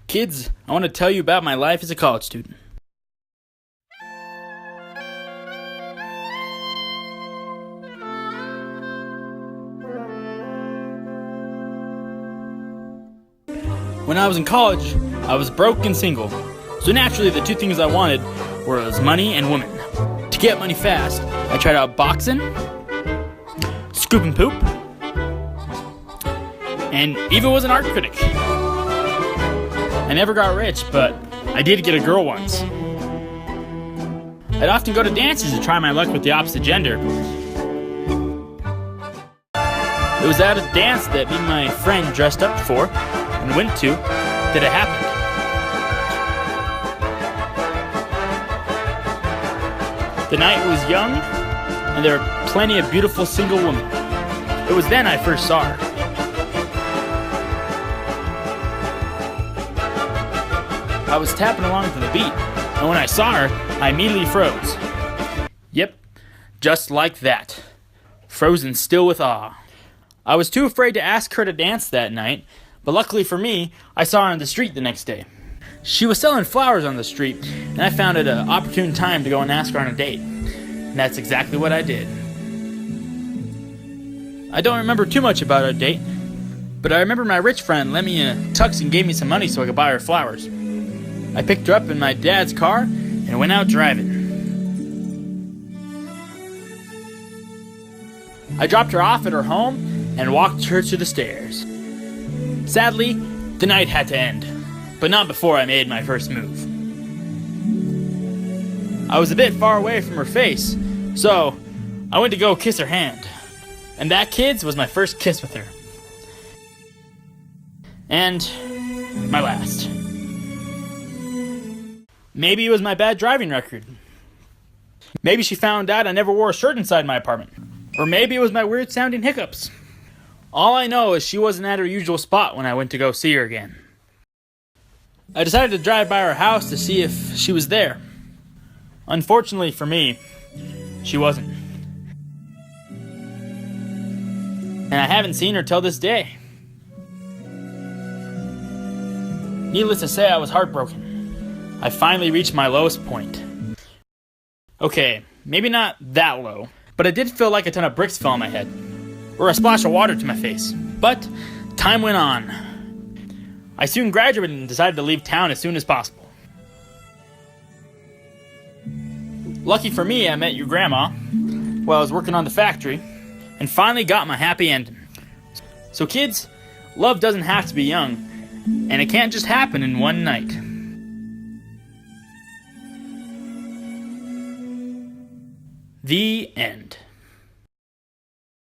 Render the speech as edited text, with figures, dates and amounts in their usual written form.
Kids, I want to tell you about my life as a college student. When I was in college, I was broke and single. So naturally, the two things I wanted was money and women. To get money fast, I tried out boxing, scoop and poop, and even was an art critic. I never got rich, but I did get a girl once. I'd often go to dances to try my luck with the opposite gender. It was at a dance that me and my friend dressed up for and went to that it happened. The night was young, and there were plenty of beautiful single women. It was then I first saw her. I was tapping along to the beat, and when I saw her, I immediately froze. Yep, just like that. Frozen still with awe. I was too afraid to ask her to dance that night, but luckily for me, I saw her on the street the next day. She was selling flowers on the street, and I found it an opportune time to go and ask her on a date. And that's exactly what I did. I don't remember too much about our date, but I remember my rich friend lent me a tux and gave me some money so I could buy her flowers. I picked her up in my dad's car and went out driving. I dropped her off at her home and walked her to the stairs. Sadly, the night had to end, but not before I made my first move. I was a bit far away from her face, so I went to go kiss her hand. And that, kids, was my first kiss with her. And my last. Maybe it was my bad driving record. Maybe she found out I never wore a shirt inside my apartment. Or maybe it was my weird sounding hiccups. All I know is she wasn't at her usual spot when I went to go see her again. I decided to drive by her house to see if she was there. Unfortunately for me, she wasn't. And I haven't seen her till this day. Needless to say, I was heartbroken. I finally reached my lowest point. Okay, maybe not that low, but it did feel like a ton of bricks fell on my head, or a splash of water to my face. But time went on. I soon graduated and decided to leave town as soon as possible. Lucky for me, I met your grandma while I was working on the factory, and finally got my happy ending. So kids, love doesn't have to be young, and it can't just happen in one night. The end.